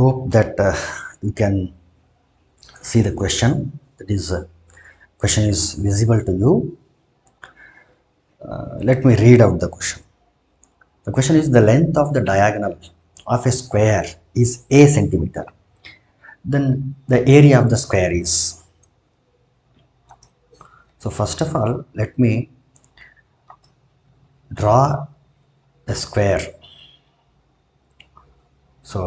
hope that you can see the question. That is, question is visible to you. Let me read out the question. The question is, the length of the diagonal of a square is a centimeter. Then the area of the square is. So first of all, let me draw a square. So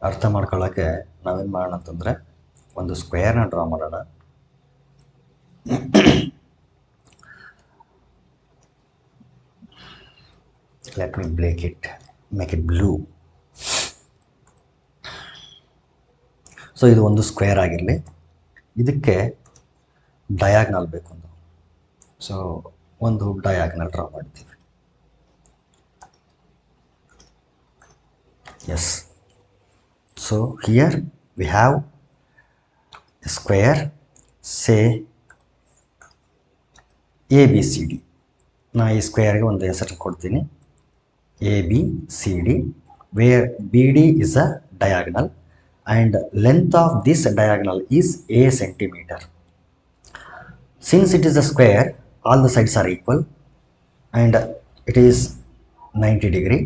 ಅರ್ಥ ಮಾಡ್ಕೊಳ್ಳೋಕ್ಕೆ ನಾವೇನು ಮಾಡೋಣ ಅಂತಂದರೆ ಒಂದು ಸ್ಕ್ವೇರ್ನ draw ಮಾಡೋಣ. Let me make it blue. So ಇದು ಒಂದು square ಆಗಿರಲಿ. ಇದಕ್ಕೆ ಡಯಾಗ್ನಲ್ ಬೇಕು ಒಂದು. ಸೊ ಒಂದು ಡಯಾಗ್ನಲ್ ಡ್ರಾ ಮಾಡ್ತೀವಿ. S. So here we have a square, say ABCD. ನಾ ಈ ಸ್ಕ್ವೇರ್ಗೆ ಒಂದು ಹೆಸರು ಕೊಡ್ತೀನಿ, ABCD, where BD is a diagonal and length of this diagonal is a centimeter. Since it is a square, all the sides are equal and it is 90 degree.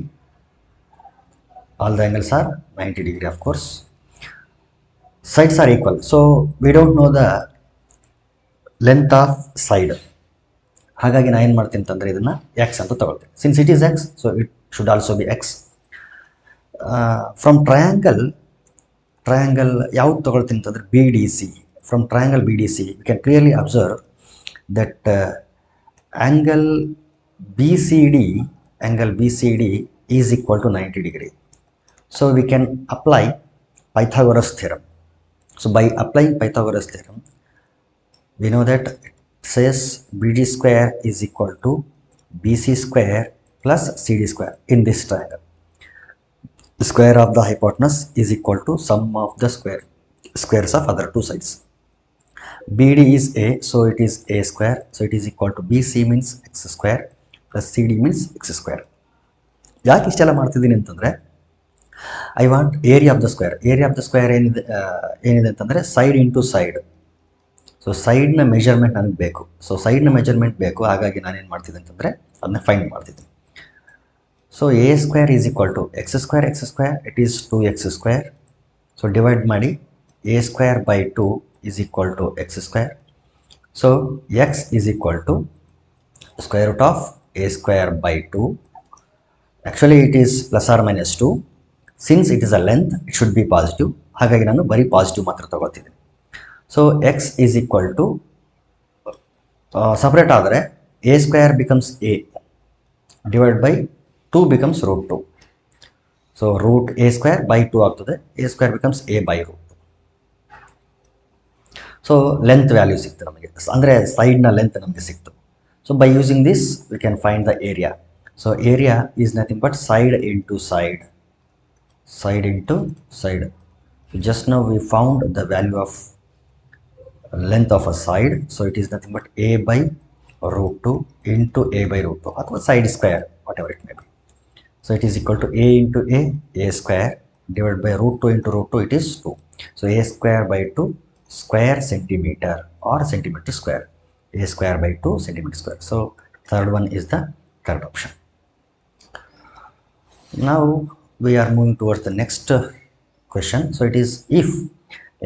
All the angles are 90 degree, of course. Sides are equal, so we don't know the length of side. ಹಾಗಾಗಿ ನಾನು ಏನು ಮಾಡ್ತೀನಿ ಅಂತಂದರೆ ಇದನ್ನು X ಅಂತ ತಗೊಳ್ತೀನಿ. Since it is X, so it should also be X. From triangle ಯಾವ್ದು ತಗೊಳ್ತೀನಿ ಅಂತಂದರೆ BDC. From triangle BDC we can clearly observe that angle BCD is equal to 90 degree. So we can apply Pythagoras theorem. So by applying Pythagoras theorem, we know that it says BD square is equal to BC square plus CD square in this triangle. The square of the hypotenuse is equal to sum of the squares of other two sides. BD is A, so it is A square. So it is equal to BC means x square plus CD means x square. ಯಾಕೆ ಇಷ್ಟೆಲ್ಲ ಮಾಡ್ತಿದ್ದೀನಿ ಅಂತಂದರೆ, I want area of the square. Area of the square ಏನಿದೆ ಅಂತಂದರೆ side into side. So ಸೈಡ್ನ measurement ನನಗೆ ಬೇಕು. So ಸೈಡ್ನ ಮೆಜರ್ಮೆಂಟ್ ಬೇಕು, ಹಾಗಾಗಿ ನಾನೇನು ಮಾಡ್ತಿದ್ದೆ ಅಂತಂದರೆ ಅದನ್ನ ಫೈಂಡ್ ಮಾಡ್ತಿದ್ದೆ. So A square is equal to x square, it is 2x square. So divide ಮಾಡಿ A square by 2 is equal to x square. So x is equal to square root of A square by 2. Actually it is plus or minus 2. Since it is a length, it should be positive. ಹಾಗಾಗಿ ನಾನು ಬರೀ positive ಮಾತ್ರ ತಗೋತಿದ್ದೀನಿ. So x is equal to separate ಆದರೆ A square becomes A divided by 2 becomes root 2. So root A square by 2 ಆಗ್ತದೆ. A square becomes A by root 2. So length value ಸಿಕ್ತು ನಮಗೆ, ಅಂದರೆ ಸೈಡ್ನ ಲೆಂತ್ ನಮಗೆ ಸಿಕ್ತು. So by using this we can find the area. So area is nothing but side into side. So just now we found the value of length of a side. So it is nothing but A by root 2 into A by root 2, or side square, whatever it may be. So it is equal to A into A square divided by root 2 into root 2, it is 2. So A square by 2 square centimeter or centimeter square. A square by 2 centimeter square. So third one is the correct option. Now we are moving towards the next question. So it is, if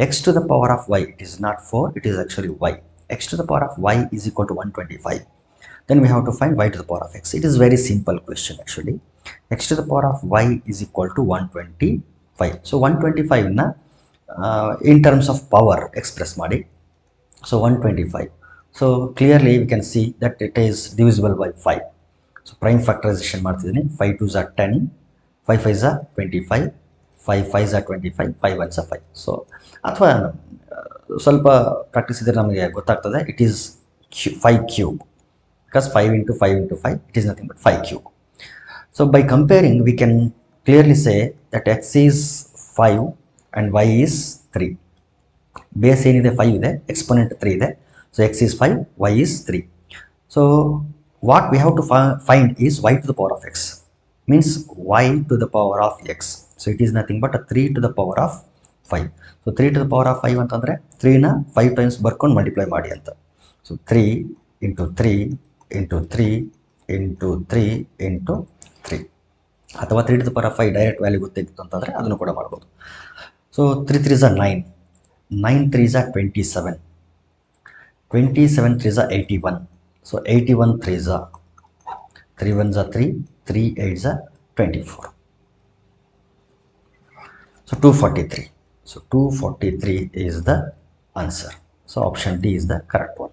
x to the power of y, it is not 4, it is actually y. X to the power of y is equal to 125. Then we have to find y to the power of x. It is very simple question actually. X to the power of y is equal to 125. So 125 na in terms of power express ಮಾಡಿ. So 125. So clearly we can see that it is divisible by 5. So prime factorization ಮಾಡ್ತಿದ್ದೀನಿ. 5 2s are 10, 5 5s are 25, 5 5s are 25, 5 1s are 5. So ಅಥವಾ ಸ್ವಲ್ಪ practice ಇದ್ದರೆ ನಮಗೆ ಗೊತ್ತಾಗ್ತದೆ, it is 5 cube, because 5 into 5 into 5, it is nothing but 5 cube. So by comparing we can clearly say that x is 5 and y is 3. Base ಏನಿದೆ 5 ಇದೆ, exponent 3 ಇದೆ. So x is 5, y is 3. So what we have to find is y to the power of x. means y to the power of x. So it is nothing but a 3 to the power of 5. So 3 to the power of 5 ಅಂತಂದರೆ 3ನ 5 times ಬರ್ಕೊಂಡು multiply ಮಾಡಿ ಅಂತ. So 3 into 3 into 3 into 3 into 3, ಅಥವಾ 3 to the power of 5 direct value ಗೊತ್ತಿತ್ತು ಅಂತಂದರೆ ಅದನ್ನು ಕೂಡ ಮಾಡ್ಬೋದು. So 3 3 is 9, 9 3 is 27, 27 3 is 81. So 81 3 is 3 1s are 3, 3 8s are 24. So 243. So 243 is the answer. So option D is the correct one.